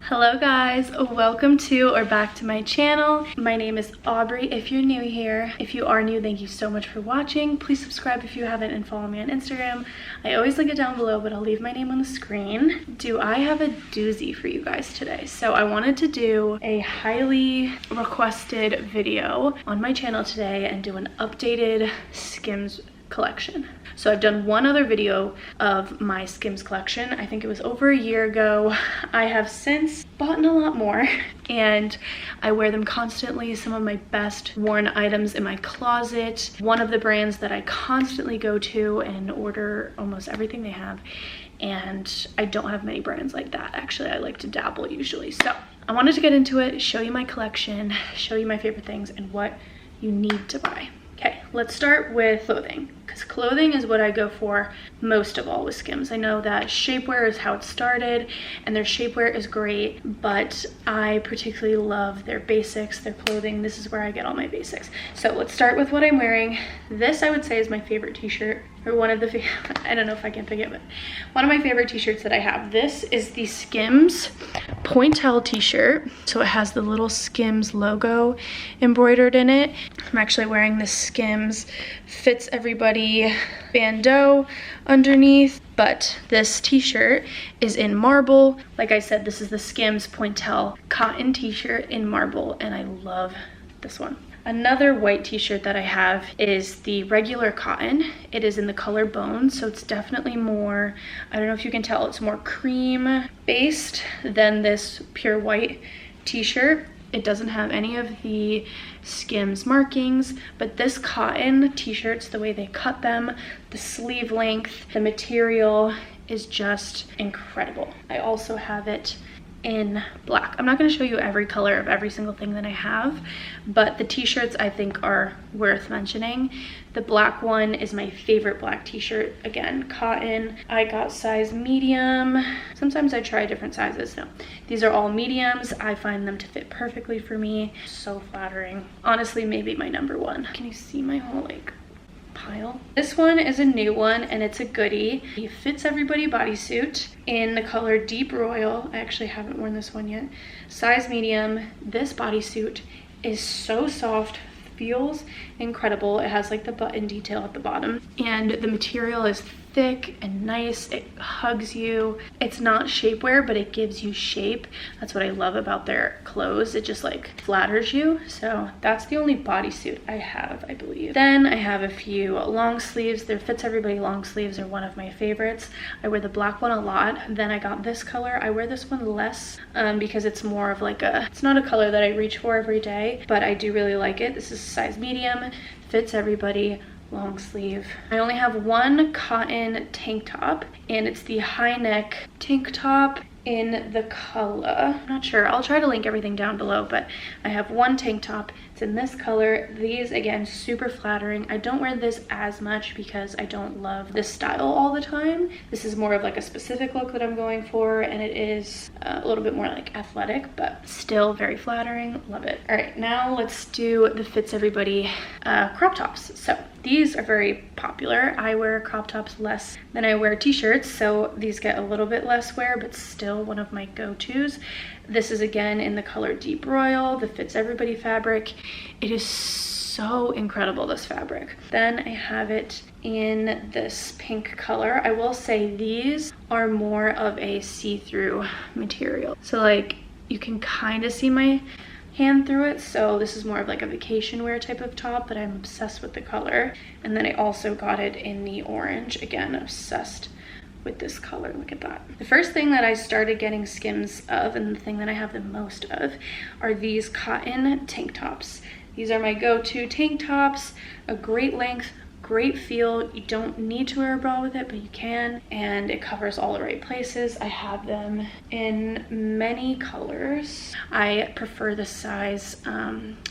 Hello guys, welcome to or back to my channel. My name is Aubrey if you're new here. If you are new, thank you so much for watching. Please subscribe if you haven't and follow me on Instagram. I always link it down below, but I'll leave my name on the screen. Do I have a doozy for you guys today? So I wanted to do a highly requested video on my channel today and do an updated Skims collection. So I've done one other video of my Skims collection. I think it was over a year ago. I have since bought a lot more and I wear them constantly. Some of my best worn items in my closet. One of the brands that I constantly go to and order almost everything they have. And I don't have many brands like that. Actually, I like to dabble usually. So I wanted to get into it, show you my collection, show you my favorite things and what you need to buy. Okay, let's start with clothing, because clothing is what I go for most of all with Skims. I know that shapewear is how it started, and their shapewear is great, but I particularly love their basics, their clothing. This is where I get all my basics. So let's start with what I'm wearing. This I would say is my favorite t-shirt, or one of the, I don't know if I can pick it, but one of my favorite t-shirts that I have. This is the Skims Pointel t-shirt. So it has the little Skims logo embroidered in it. I'm actually wearing this Skims Fits Everybody bandeau underneath, but this t-shirt is in marble. Like I said, this is the Skims Pointel cotton t-shirt in marble, and I love this one. Another white t-shirt that I have is the regular cotton. It is in the color bone, so it's definitely more, I don't know if you can tell, it's more cream based than this pure white t-shirt. It doesn't have any of the Skims markings, but this cotton t-shirts, the way they cut them, the sleeve length, the material is just incredible. I also have it in black. I'm not going to show you every color of every single thing that I have, but the t-shirts I think are worth mentioning. The black one is my favorite black t-shirt. Again, cotton. I got size medium. Sometimes I try different sizes. No, these are all mediums. I find them to fit perfectly for me. So flattering. Honestly, maybe my number one. Can you see my whole pile? This one is a new one and it's a goodie. It Fits Everybody bodysuit in the color Deep Royal. I actually haven't worn this one yet. Size medium. This bodysuit is so soft, feels incredible. It has like the button detail at the bottom and the material is thick and nice. It hugs you. It's not shapewear, but it gives you shape. That's what I love about their clothes. It just like flatters you. So that's the only bodysuit I have, I believe. Then I have a few long sleeves. Their Fits Everybody long sleeves are one of my favorites. I wear the black one a lot. Then I got this color. I wear this one less because it's more of like it's not a color that I reach for every day, but I do really like it. This is size medium, Fits Everybody, long sleeve. I only have one cotton tank top and it's the high neck tank top in the color, I'm not sure, I'll try to link everything down below, but I have one tank top. It's in this color. These again, super flattering. I don't wear this as much because I don't love this style all the time. This is more of like a specific look that I'm going for, and it is a little bit more like athletic, but still very flattering. Love it. All right, now let's do the Fits Everybody crop tops. So these are very popular. I wear crop tops less than I wear t-shirts, so these get a little bit less wear, but still one of my go-tos. This is again in the color Deep Royal, the Fits Everybody fabric. It is so incredible, this fabric. Then I have it in this pink color. I will say these are more of a see-through material. So like you can kind of see my hand through it, so this is more of like a vacation wear type of top, but I'm obsessed with the color. And then I also got it in the orange. Again, obsessed with this color. Look at that. The first thing that I started getting Skims of, and the thing that I have the most of, are these cotton tank tops. These are my go-to tank tops. A great length, great feel. You don't need to wear a bra with it, but you can, and it covers all the right places. I have them in many colors. I prefer the size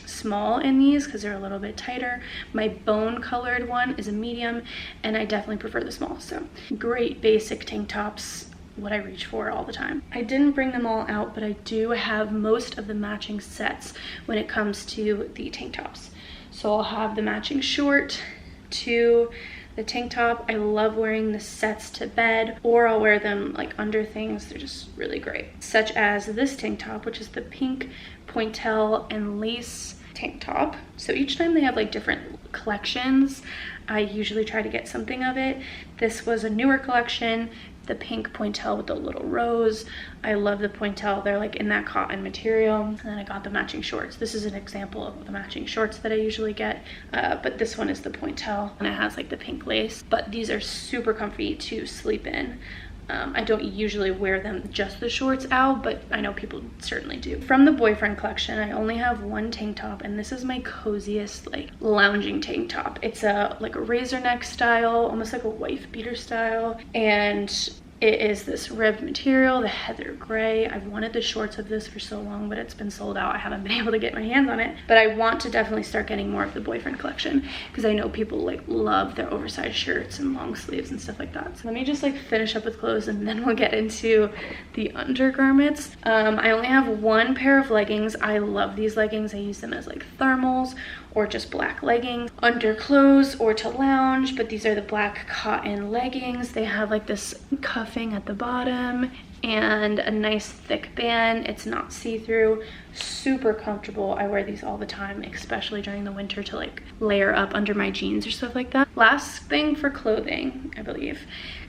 small in these because they're a little bit tighter. My bone colored one is a medium, and I definitely prefer the small. So great basic tank tops, what I reach for all the time. I didn't bring them all out, but I do have most of the matching sets when it comes to the tank tops. So I'll have the matching short to the tank top. I love wearing the sets to bed, or I'll wear them like under things. They're just really great. Such as this tank top, which is the pink pointelle and lace tank top. So each time they have like different collections, I usually try to get something of it. This was a newer collection, the pink pointelle with the little rose. I love the pointelle. They're like in that cotton material. And then I got the matching shorts. This is an example of the matching shorts that I usually get, but this one is the pointelle and it has like the pink lace. But these are super comfy to sleep in. I don't usually wear them just the shorts out, but I know people certainly do. From the boyfriend collection, I only have one tank top, and this is my coziest like lounging tank top. It's a like a razor neck style, almost like a wife beater style, and it is this ribbed material, the heather gray. I've wanted the shorts of this for so long, but it's been sold out. I haven't been able to get my hands on it, but I want to definitely start getting more of the boyfriend collection because I know people like love their oversized shirts and long sleeves and stuff like that. So let me just like finish up with clothes and then we'll get into the undergarments. I only have one pair of leggings. I love these leggings. I use them as like thermals or just black leggings, underclothes or to lounge, but these are the black cotton leggings. They have like this cuffing at the bottom and a nice thick band. It's not see-through, super comfortable. I wear these all the time, especially during the winter to like layer up under my jeans or stuff like that. Last thing for clothing, I believe,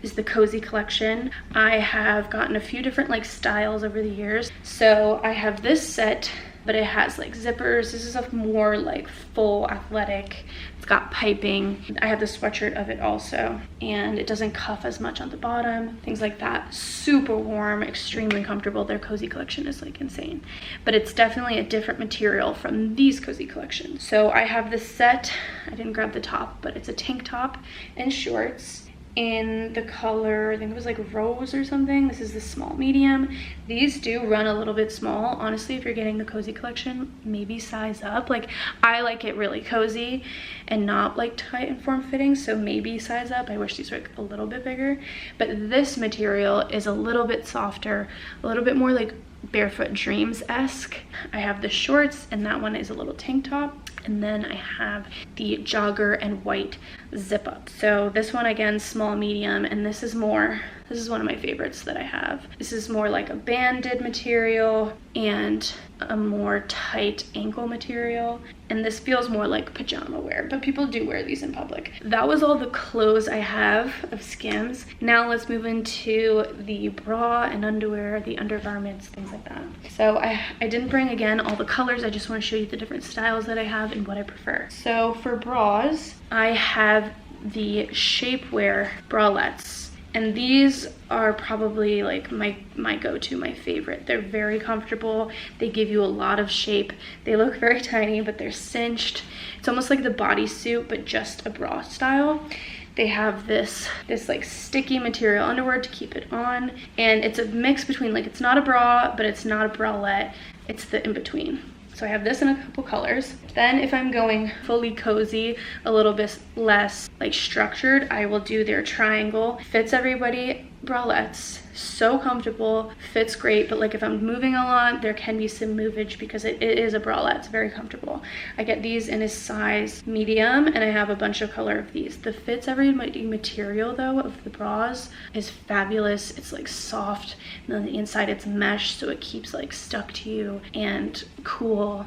is the cozy collection. I have gotten a few different like styles over the years. So I have this set, but it has like zippers. This is a more like full athletic. It's got piping. I have the sweatshirt of it also, and it doesn't cuff as much on the bottom, things like that. Super warm, extremely comfortable. Their cozy collection is like insane, but it's definitely a different material from these cozy collections. So I have this set. I didn't grab the top, but it's a tank top and shorts in the color, I think it was like rose or something. This is the small medium. These do run a little bit small. Honestly, if you're getting the cozy collection, maybe size up. Like I like it really cozy and not like tight and form-fitting, so maybe size up. I wish these were like a little bit bigger, but this material is a little bit softer, a little bit more like Barefoot Dreams-esque. I have the shorts, and that one is a little tank top, and then I have the jogger and white zip up. So this one again, small medium, and this is one of my favorites that I have. This is more like a banded material and a more tight ankle material, and this feels more like pajama wear, but people do wear these in public. That was all the clothes I have of Skims. Now let's move into the bra and underwear, the undergarments, things like that. So I didn't bring again all the colors. I just want to show you the different styles that I have and what I prefer. So for bras, I have the shapewear bralettes. And these are probably like my go-to, my favorite. They're very comfortable. They give you a lot of shape. They look very tiny, but they're cinched. It's almost like the bodysuit, but just a bra style. They have this like sticky material underwear to keep it on. And it's a mix between like, it's not a bra, but it's not a bralette. It's the in-between. So I have this in a couple colors. Then if I'm going fully cozy, a little bit less like structured, I will do their triangle Fits Everybody bralettes. So comfortable, fits great, but like if I'm moving a lot, there can be some movage because it is a bralette. It's very comfortable. I get these in a size medium, and I have a bunch of color of these. The Fits Everybody material though of the bras is fabulous. It's like soft, and on the inside it's mesh, so it keeps like stuck to you and cool.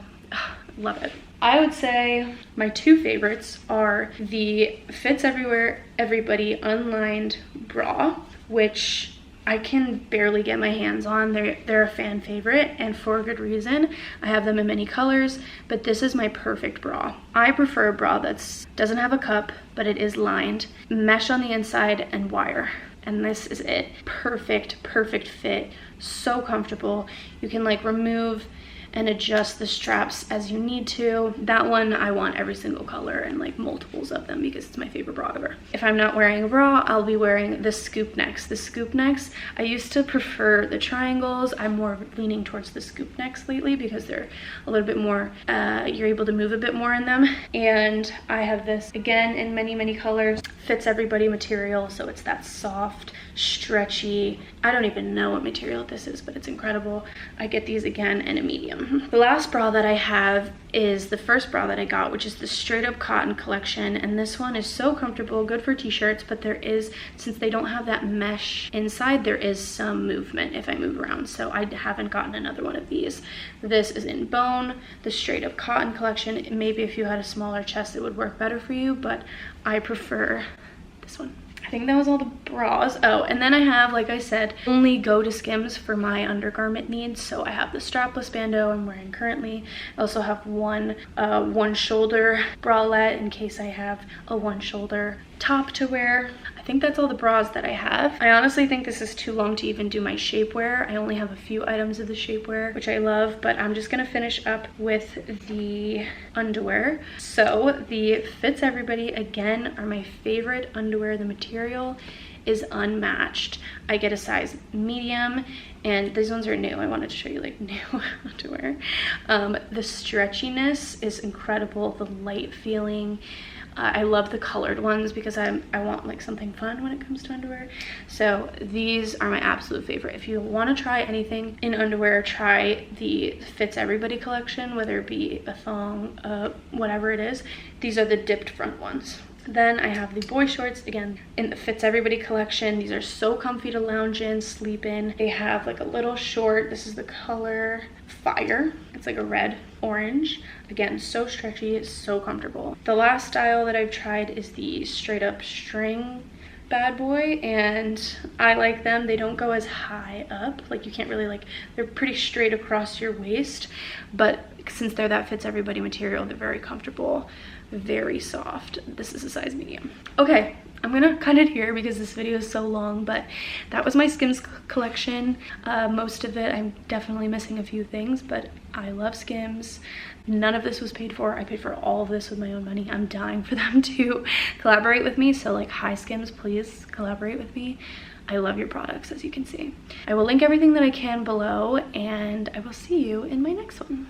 Love it. I would say my two favorites are the Fits Everybody unlined bra, which I can barely get my hands on. They're a fan favorite, and for a good reason. I have them in many colors, but this is my perfect bra. I prefer a bra that doesn't have a cup, but it is lined, mesh on the inside, and wire. And this is it. Perfect fit. So comfortable. You can like remove and adjust the straps as you need to. That one I want every single color and like multiples of them because it's my favorite bra ever. If I'm not wearing a bra, I'll be wearing the scoop necks. The scoop necks, I used to prefer the triangles. I'm more leaning towards the scoop necks lately because they're a little bit more, you're able to move a bit more in them. And I have this again in many colors. Fits Everybody material, so it's that soft, stretchy, I don't even know what material this is, but it's incredible. I get these again in a medium. The last bra that I have is the first bra that I got, which is the straight up cotton collection, and this one is so comfortable, good for t-shirts, but there is, since they don't have that mesh inside, there is some movement if I move around, so I haven't gotten another one of these. This is in bone, the straight up cotton collection. Maybe if you had a smaller chest it would work better for you, but I prefer this one. I think that was all the bras. Oh, and then I have, like I said, only go to Skims for my undergarment needs. So I have the strapless bandeau I'm wearing currently. I also have one shoulder bralette in case I have a one shoulder top to wear. I think that's all the bras that I have. I honestly think this is too long to even do my shapewear. I only have a few items of the shapewear, which I love, but I'm just gonna finish up with the underwear. So the Fits Everybody, again, are my favorite underwear. The material is unmatched. I get a size medium, and these ones are new. I wanted to show you like new underwear. The stretchiness is incredible, the light feeling. I love the colored ones because I want like something fun when it comes to underwear. So these are my absolute favorite. If you want to try anything in underwear, try the Fits Everybody collection, whether it be a thong, whatever it is. These are the dipped front ones. Then I have the boy shorts, again, in the Fits Everybody collection. These are so comfy to lounge in, sleep in. They have like a little short. This is the color Fire. It's like a red orange. Again, so stretchy, so comfortable. The last style that I've tried is the straight up string bad boy, and I like them. They don't go as high up, like you can't really, like, they're pretty straight across your waist, but since they're that Fits Everybody material, they're very comfortable, very soft. This is a size medium. Okay, I'm gonna cut it here because this video is so long, but that was my Skims collection. Most of it, I'm definitely missing a few things, but I love Skims. None of this was paid for. I paid for all of this with my own money. I'm dying for them to collaborate with me, so like, hi Skims, please collaborate with me. I love your products, as you can see. I will link everything that I can below, and I will see you in my next one.